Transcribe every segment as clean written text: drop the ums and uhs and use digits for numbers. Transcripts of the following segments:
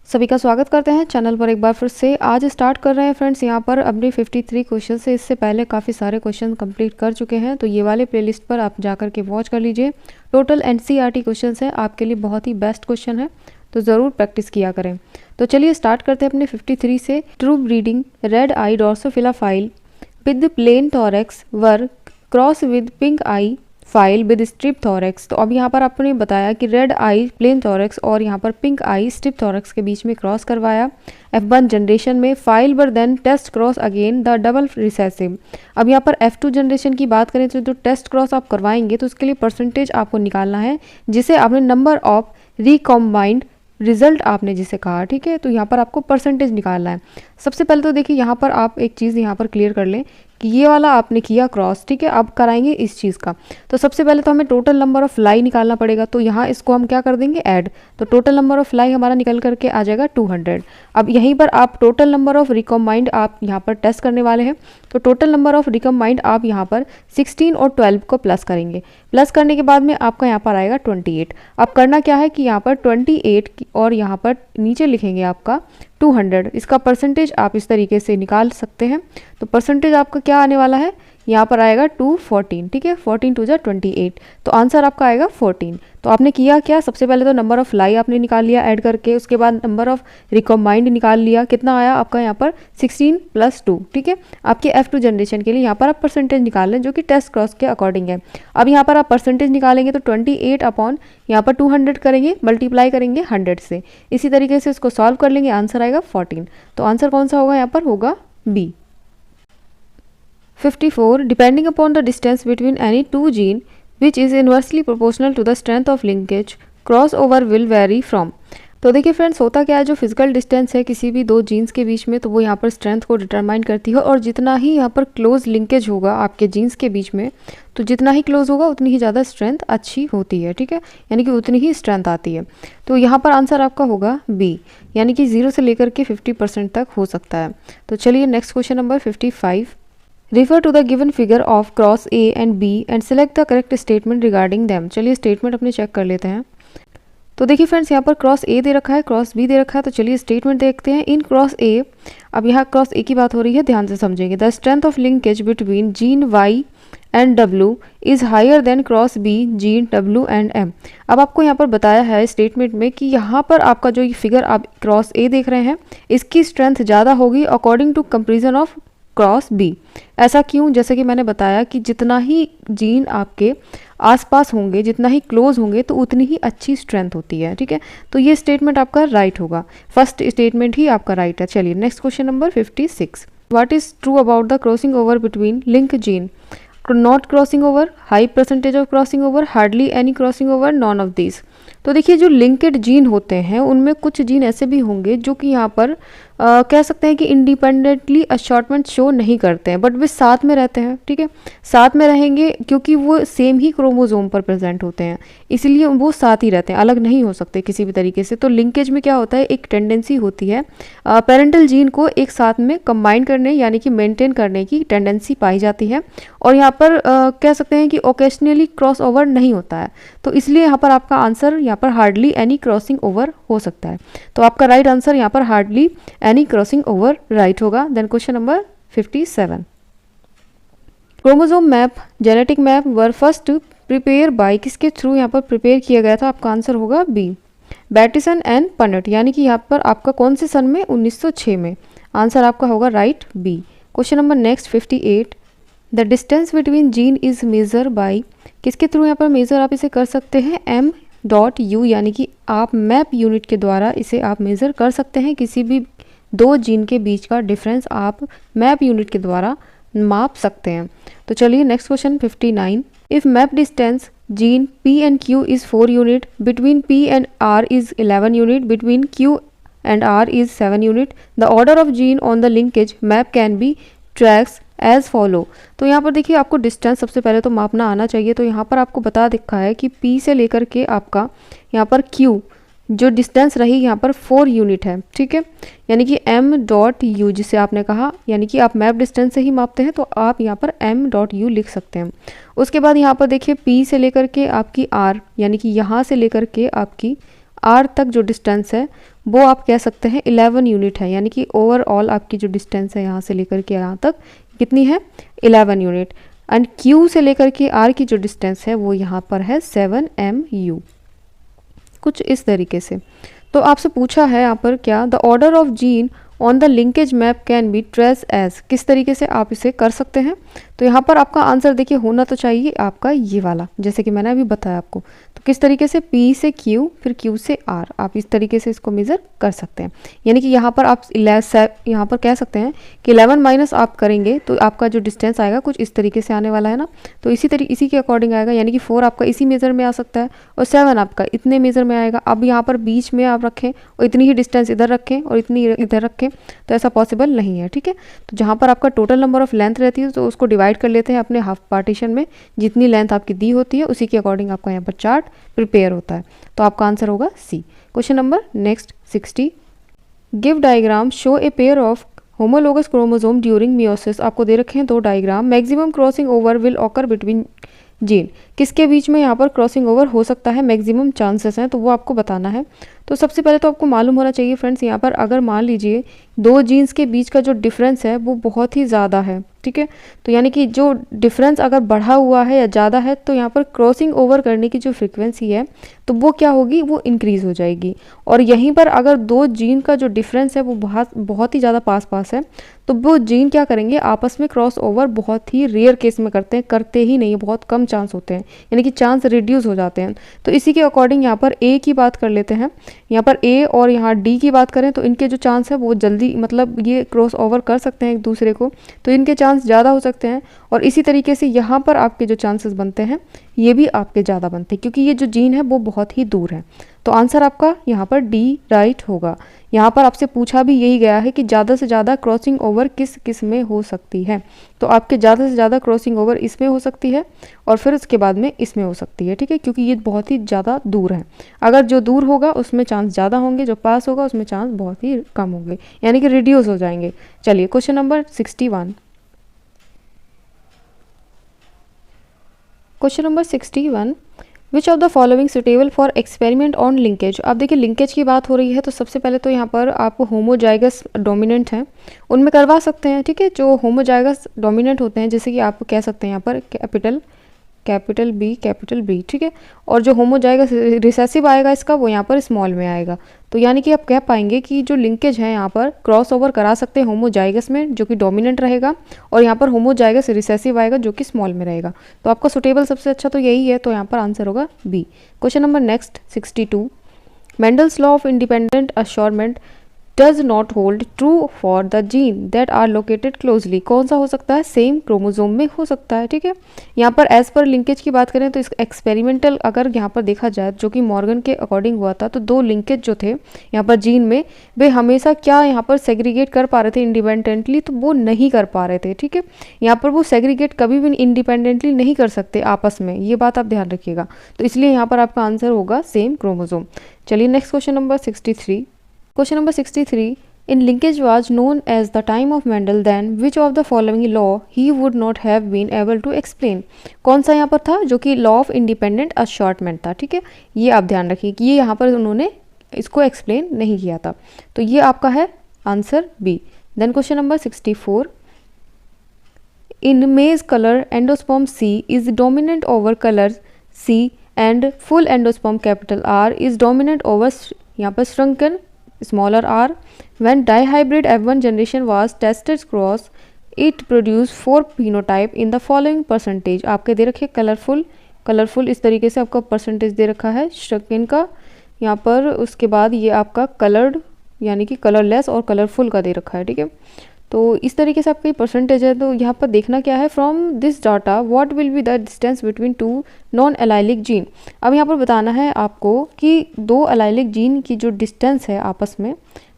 सभी का स्वागत करते हैं चैनल पर एक बार फिर से। आज स्टार्ट कर रहे हैं फ्रेंड्स यहाँ पर अपने 53 क्वेश्चन से। इससे पहले काफ़ी सारे क्वेश्चन कंप्लीट कर चुके हैं, तो ये वाले प्लेलिस्ट पर आप जाकर के वॉच कर लीजिए। टोटल एनसीईआरटी क्वेश्चन है, आपके लिए बहुत ही बेस्ट क्वेश्चन है, तो ज़रूर प्रैक्टिस किया करें। तो चलिए स्टार्ट करते हैं अपने 53 से। True breeding red I Drosophila file with plane thorax were cross with pink I file with strip thorax. तो अब यहाँ पर आपने बताया कि रेड आई प्लेन थॉरेक्स और यहाँ पर पिंक आई स्ट्रिप थॉरेक्स के बीच में क्रॉस करवाया F1 जनरेशन में। File were then test cross again the double recessive. अब यहाँ पर F2 जनरेशन की बात करें तो जो टेस्ट क्रॉस आप करवाएंगे तो उसके लिए परसेंटेज आपको निकालना है, जिसे आपने नंबर ऑफ रिकॉम्बाइंड रिजल्ट आपने जिसे कहा, ठीक है। तो यहाँ पर आपको परसेंटेज निकालना है। सबसे पहले तो देखिए यहाँ पर आप एक चीज़ यहाँ पर क्लियर कर लें कि ये वाला आपने किया क्रॉस, ठीक है। अब कराएंगे इस चीज़ का, तो सबसे पहले तो हमें टोटल नंबर ऑफ लाई निकालना पड़ेगा। तो यहाँ इसको हम क्या कर देंगे, ऐड। तो टोटल नंबर ऑफ लाई हमारा निकल करके आ जाएगा 200। अब यहीं पर आप टोटल नंबर ऑफ रिकॉम्बाइंड आप यहाँ पर टेस्ट करने वाले हैं। तो टोटल नंबर ऑफ रिकॉम्बाइंड आप यहाँ पर 16 और 12 को प्लस करेंगे। प्लस करने के बाद में आपका यहाँ पर आएगा 28। अब करना क्या है कि यहाँ पर 28 और यहाँ पर नीचे लिखेंगे आपका 200। इसका परसेंटेज आप इस तरीके से निकाल सकते हैं। तो परसेंटेज आपका क्या आने वाला है, यहाँ पर आएगा 214, ठीक है। 14 2 28, तो आंसर आपका आएगा 14। तो आपने किया क्या, सबसे पहले तो नंबर ऑफ लाई आपने निकाल लिया ऐड करके, उसके बाद नंबर ऑफ रिकॉम्बाइंड निकाल लिया। कितना आया आपका यहाँ पर 16 + 2, ठीक है। आपके F2 जनरेशन के लिए यहाँ पर आप परसेंटेज निकाल लें जो कि टेस्ट क्रॉस के अकॉर्डिंग है। अब यहाँ पर आप परसेंटेज निकालेंगे तो 28 अपॉन यहाँ पर 200 करेंगे, मल्टीप्लाई करेंगे 100 से। इसी तरीके से इसको सॉल्व कर लेंगे, आंसर आएगा 14। तो आंसर कौन सा होगा, यहाँ पर होगा B. 54. Depending upon the distance between any two gene which is inversely proportional to the strength of linkage, crossover will vary from। तो देखिए फ्रेंड्स, होता क्या है, जो फिजिकल डिस्टेंस है किसी भी दो जीन्स के बीच में, तो वो यहाँ पर स्ट्रेंथ को डिटरमाइन करती है। और जितना ही यहाँ पर क्लोज लिंकेज होगा आपके जीन्स के बीच में, तो जितना ही क्लोज होगा उतनी ही ज़्यादा स्ट्रेंथ अच्छी होती है, ठीक है, यानी कि उतनी ही स्ट्रेंथ आती है। तो यहाँ पर आंसर आपका होगा बी, यानी कि 0 से लेकर के 50% तक हो सकता है। तो चलिए next question number 55। Refer to the given figure of cross A and B and select the correct statement regarding them। चलिए स्टेटमेंट अपने चेक कर लेते हैं। तो देखिए फ्रेंड्स, यहाँ पर क्रॉस ए दे रखा है, क्रॉस बी दे रखा है। तो चलिए स्टेटमेंट देखते हैं। इन क्रॉस ए, अब यहाँ क्रॉस ए की बात हो रही है, ध्यान से समझेंगे। The strength of linkage between gene Y and W is higher than cross B gene W and M. अब आपको यहाँ पर बताया है स्टेटमेंट में कि यहाँ पर आपका जो ये फिगर आप क्रॉस ए देख रहे हैं, इसकी स्ट्रेंथ ज़्यादा होगी according to comparison of cross B. ऐसा क्यों, जैसे कि मैंने बताया कि जितना ही जीन आपके आसपास होंगे, जितना ही क्लोज होंगे, तो उतनी ही अच्छी स्ट्रेंथ होती है, ठीक है। तो ये स्टेटमेंट आपका राइट होगा, फर्स्ट स्टेटमेंट ही आपका राइट है। चलिए next question number 56। What is true about the crossing over between link gene? Not crossing over, high percentage of crossing over, hardly any crossing over, none of this. तो देखिए जो linked gene होते हैं उनमें कुछ gene ऐसे भी होंगे जो कि यहाँ पर कह सकते हैं कि इंडिपेंडेंटली अशॉर्टमेंट शो नहीं करते हैं, बट वे साथ में रहते हैं, ठीक है। साथ में रहेंगे क्योंकि वो सेम ही क्रोमोसोम पर प्रेजेंट होते हैं, इसलिए वो साथ ही रहते हैं, अलग नहीं हो सकते किसी भी तरीके से। तो लिंकेज में क्या होता है, एक टेंडेंसी होती है पेरेंटल जीन को एक साथ में कंबाइन करने यानी कि मेंटेन करने की टेंडेंसी पाई जाती है। और यहाँ पर कह सकते हैं कि ओकेशनली क्रॉस ओवर नहीं होता है, तो इसलिए यहाँ पर आपका आंसर यहाँ पर हार्डली एनी क्रॉसिंग ओवर हो सकता है। तो आपका राइट आंसर यहाँ पर hardly any crossing over right होगा। Then question number 57। Chromosome map, genetic map were first prepared by, किसके थ्रू यहाँ पर प्रिपेयर किया गया था? आपका आंसर होगा बी, बैटिसन एंड पनेट, यानी कि यहाँ पर आपका कौन से सन में? 1906 में। आंसर आपका होगा right B. Question number next 58। The distance between gene is measure by, किसके थ्रू यहाँ पर मेजर आप इसे कर सकते हैं? m.u, यानी कि आप मैप यूनिट के द्वारा इसे आप मेज़र कर सकते हैं। किसी भी दो जीन के बीच का डिफरेंस आप मैप यूनिट के द्वारा माप सकते हैं। तो चलिए next question 59। If map distance gene p and q is 4 unit, between p and r is 11 unit, between q and r is 7 unit, the order of gene on the linkage map can be tracks as follow. तो यहाँ पर देखिए आपको distance सबसे पहले तो मापना आना चाहिए। तो यहाँ पर आपको बता दिखा है कि P से लेकर के आपका यहाँ पर Q जो डिस्टेंस रही यहाँ पर 4 यूनिट है, ठीक है, यानी कि m.u जिसे आपने कहा, यानी कि आप मैप डिस्टेंस से ही मापते हैं, तो आप यहाँ पर m.u लिख सकते हैं। उसके बाद यहाँ पर देखिए P से लेकर के आपकी R, यानी कि यहाँ से लेकर के आपकी आर तक जो डिस्टेंस है वो आप कह सकते हैं 11 यूनिट है, यानी कि ओवरऑल आपकी जो डिस्टेंस है यहाँ से लेकर के यहाँ तक कितनी है 11 यूनिट। एंड क्यू से लेकर के आर की जो डिस्टेंस है वो यहाँ पर है 7 MU, कुछ इस तरीके से। तो आपसे पूछा है यहाँ पर क्या, the order of gene on the linkage map can be trace as, किस तरीके से आप इसे कर सकते हैं। तो यहाँ पर आपका आंसर देखिए होना तो चाहिए आपका ये वाला, जैसे कि मैंने अभी बताया आपको। तो किस तरीके से, P से Q फिर Q से R, आप इस तरीके से इसको मेज़र कर सकते हैं। यानी कि यहाँ पर आप यहाँ पर कह सकते हैं कि 11 माइनस आप करेंगे तो आपका जो डिस्टेंस आएगा कुछ इस तरीके से आने वाला है ना। तो इसी के अकॉर्डिंग आएगा, यानी कि 4 आपका इसी मेज़र में आ सकता है और 7 आपका इतने मेज़र में आएगा। अब यहाँ पर बीच में आप रखें और इतनी ही डिस्टेंस इधर रखें और इतनी इधर रखें तो ऐसा पॉसिबल नहीं है, ठीक है। तो जहाँ पर आपका टोटल नंबर ऑफ लेंथ रहती है तो उसको डिवाइड कर लेते हैं अपने हाफ पार्टीशन में, जितनी लेंथ आपकी दी होती है उसी के अकॉर्डिंग आपका यहाँ पर चार्ट प्रिपेयर होता है। तो आपका आंसर होगा C. Question number next 60, give diagram show a pair of homologous chromosome during meiosis. आपको दे रखे हैं दो diagram. Maximum crossing over will occur between gene, किसके बीच में यहाँ पर क्रॉसिंग ओवर हो सकता है, मैक्सिमम चांसेस हैं, तो वो आपको बताना है। तो सबसे पहले तो आपको मालूम होना चाहिए फ्रेंड्स, यहाँ पर अगर मान लीजिए दो जीन्स के बीच का जो डिफरेंस है वो बहुत ही ज़्यादा है, ठीक है। तो यानी कि जो डिफरेंस अगर बढ़ा हुआ है या ज़्यादा है तो यहाँ पर क्रॉसिंग ओवर करने की जो फ्रीक्वेंसी है तो वो क्या होगी, वो इंक्रीज़ हो जाएगी। और यहीं पर अगर दो जीन का जो डिफरेंस है वो बहुत ही ज़्यादा पास है तो वो जीन क्या करेंगे, आपस में क्रॉस ओवर बहुत ही रेयर केस में करते ही नहीं, बहुत कम चांस होते हैं, यानी कि चांस रिड्यूस हो जाते हैं। तो इसी के अकॉर्डिंग यहाँ पर ए की बात कर लेते हैं। यहाँ पर ए और यहाँ डी की बात करें तो इनके जो चांस है वो जल्दी, मतलब ये क्रॉस ओवर कर सकते हैं एक दूसरे को, तो इनके चांस ज़्यादा हो सकते हैं। और इसी तरीके से यहाँ पर आपके जो चांसेस बनते हैं ये भी आपके ज़्यादा बनते हैं, क्योंकि ये जो जीन है वो बहुत ही दूर है। तो आंसर आपका यहाँ पर डी राइट होगा। यहाँ पर आपसे पूछा भी यही गया है कि ज़्यादा से ज़्यादा क्रॉसिंग ओवर किस में हो सकती है, तो आपके ज़्यादा से ज़्यादा क्रॉसिंग ओवर इसमें हो सकती है और फिर उसके बाद में इसमें हो सकती है, ठीक है, क्योंकि ये बहुत ही ज़्यादा दूर है। अगर जो दूर होगा उसमें चांस ज़्यादा होंगे, जो पास होगा उसमें चांस बहुत ही कम होंगे, यानी कि रिड्यूस हो जाएंगे। चलिए question number 61, question number 61, which of the following suitable for experiment on linkage. अब देखिए लिंकेज की बात हो रही है तो सबसे पहले तो यहाँ पर आप होमोजाइगस डोमिनेंट हैं उनमें करवा सकते हैं, ठीक है। जो होमोजाइगस डोमिनेंट होते हैं, जैसे कि आप कह सकते हैं यहाँ पर कैपिटल बी, ठीक है। और जो होमोजाइगस रिसेसिव आएगा इसका वो यहाँ पर स्मॉल में आएगा। तो यानी कि आप कह पाएंगे कि जो लिंकेज है यहाँ पर क्रॉस ओवर करा सकते हैं होमोजाइगस में जो कि डोमिनेंट रहेगा, और यहाँ पर होमोजाइगस रिसेसिव आएगा जो कि स्मॉल में रहेगा। तो आपका सुटेबल सबसे अच्छा तो यही है, तो यहाँ पर आंसर होगा B. Question number next 62, Mendel's law of independent assortment does not hold true for the gene that are located closely. कौन सा हो सकता है, सेम क्रोमोजोम में हो सकता है, ठीक है। यहाँ पर एज पर लिंकेज की बात करें तो इस एक्सपेरिमेंटल अगर यहाँ पर देखा जाए जो कि मॉर्गन के अकॉर्डिंग हुआ था, तो दो लिंकेज जो थे यहाँ पर जीन में वे हमेशा क्या यहाँ पर सेग्रीगेट कर पा रहे थे इंडिपेंडेंटली, तो वो नहीं कर पा रहे थे, ठीक है। यहाँ पर वो सेग्रीगेट कभी भी इंडिपेंडेंटली नहीं कर सकते आपस में, ये बात आप ध्यान रखिएगा। तो इसलिए यहाँ पर आपका आंसर होगा सेम क्रोमोजोम। चलिए next question number 63, question number 63, in linkage was known as the time of Mendel, then which of the following law he would not have been able to explain। कौन सा यहाँ पर था, जो कि law of independent assortment था, ठीक है। ये आप ध्यान रखिए कि ये यहाँ पर उन्होंने इसको एक्सप्लेन नहीं किया था, तो ये आपका है answer B. Then question number 64, in maize color endosperm C is dominant over color C and full endosperm capital R is dominant over यहाँ पर shrunken smaller r। when dihybrid F1 generation was tested cross it produced 4 phenotype in the following percentage। आपके दे रखे colourful इस तरीके से आपका percentage दे रखा है shrunken का यहाँ पर, उसके बाद ये आपका कलर्ड यानी कि कलरलेस और कलरफुल का दे रखा है, ठीक है। तो इस तरीके से आपका परसेंटेज है। तो यहाँ पर देखना क्या है, from this data what will be the distance between two non allylic gene. अब यहाँ पर बताना है आपको कि दो एलाइलिक जीन की जो डिस्टेंस है आपस में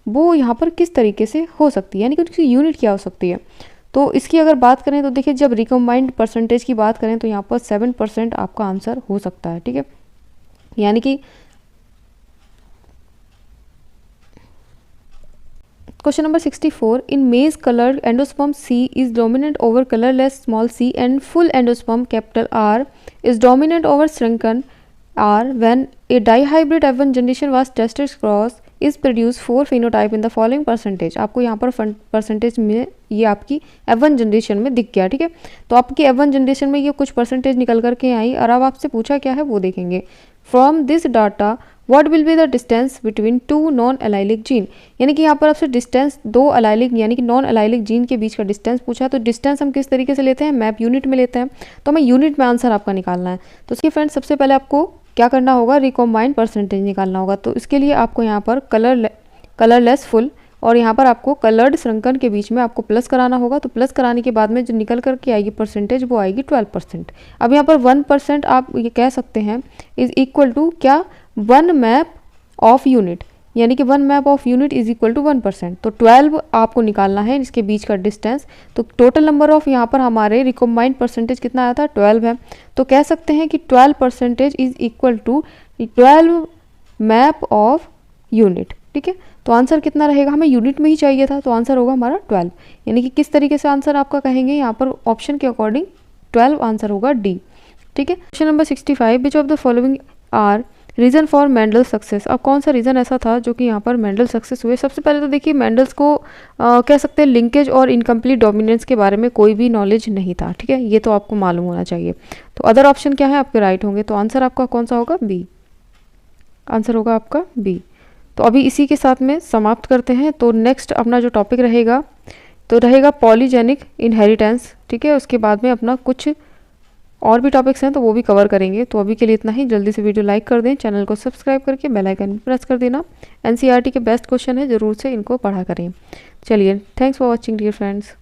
वो यहाँ पर किस तरीके से हो सकती है, यानी कि उसकी यूनिट क्या हो सकती है। तो इसकी अगर बात करें तो देखिए जब रिकम्बाइंड परसेंटेज की बात करें तो यहाँ पर 7% आपका आंसर हो सकता है, ठीक है। यानी कि क्वेश्चन नंबर 64, इन मेज coloured endosperm C is dominant over colorless small c and full endosperm capital R is dominant over shrunken are when a dihybrid F1 generation was tested cross is produce 4 phenotype in the following percentage. आपको यहाँ पर percentage में ये आपकी F1 generation में दिख गया, ठीक है। तो आपकी F1 जनरेशन में ये कुछ परसेंटेज निकल करके आई और अब आपसे पूछा क्या है वो देखेंगे। From this data what will be the distance between two non allylic gene, यानी कि यहाँ पर आपसे डिस्टेंस दो अलाइलिक यानी कि नॉन अलाइलिक जीन के बीच का डिस्टेंस पूछा। तो डिस्टेंस हम किस तरीके से लेते हैं, मैप यूनिट में लेते हैं, तो हमें यूनिट में आंसर आपका निकालना है। तो इसके फ्रेंड्स सबसे पहले आपको क्या करना होगा, रिकॉम्बाइंड परसेंटेज निकालना होगा। तो इसके लिए आपको यहाँ पर कलरलेस फुल और यहाँ पर आपको कलर्ड श्रृंखन के बीच में आपको प्लस कराना होगा। तो प्लस कराने के बाद में जो निकल करके आएगी परसेंटेज वो आएगी 12%। अब यहाँ पर 1% आप ये कह सकते हैं इज इक्वल टू क्या, 1 मैप ऑफ यूनिट, यानी कि 1 map of unit is equal to 1%। तो 12 आपको निकालना है इसके बीच का डिस्टेंस। तो टोटल नंबर ऑफ यहाँ पर हमारे रिकॉम्बाइंड परसेंटेज कितना आया था, 12 है। तो कह सकते हैं कि 12% is equal to 12 map of unit, ठीक है। तो आंसर कितना रहेगा, हमें यूनिट में ही चाहिए था, तो आंसर होगा हमारा 12। यानी कि किस तरीके से आंसर आपका कहेंगे, यहाँ पर ऑप्शन के अकॉर्डिंग 12 आंसर होगा डी, ठीक है। Question number 65, which of the following are reason for Mendel success. अब कौन सा रीज़न ऐसा था जो कि यहाँ पर मेंडल सक्सेस हुए। सबसे पहले तो देखिए मेंडल्स को कह सकते हैं लिंकेज और इनकम्प्लीट डोमिनेंस के बारे में कोई भी नॉलेज नहीं था, ठीक है, ये तो आपको मालूम होना चाहिए। तो अदर ऑप्शन क्या है आपके राइट होंगे, तो आंसर आपका कौन सा होगा, बी, आंसर होगा आपका बी। तो अभी इसी के साथ में समाप्त करते हैं। तो नेक्स्ट अपना जो टॉपिक रहेगा तो रहेगा पॉलीजेनिक इनहेरिटेंस, ठीक है। उसके बाद में अपना कुछ और भी टॉपिक्स हैं तो वो भी कवर करेंगे। तो अभी के लिए इतना ही, जल्दी से वीडियो लाइक कर दें, चैनल को सब्सक्राइब करके बेल आइकन प्रेस कर देना। एनसीईआरटी के बेस्ट क्वेश्चन है, ज़रूर से इनको पढ़ा करें। चलिए, thanks for watching dear friends.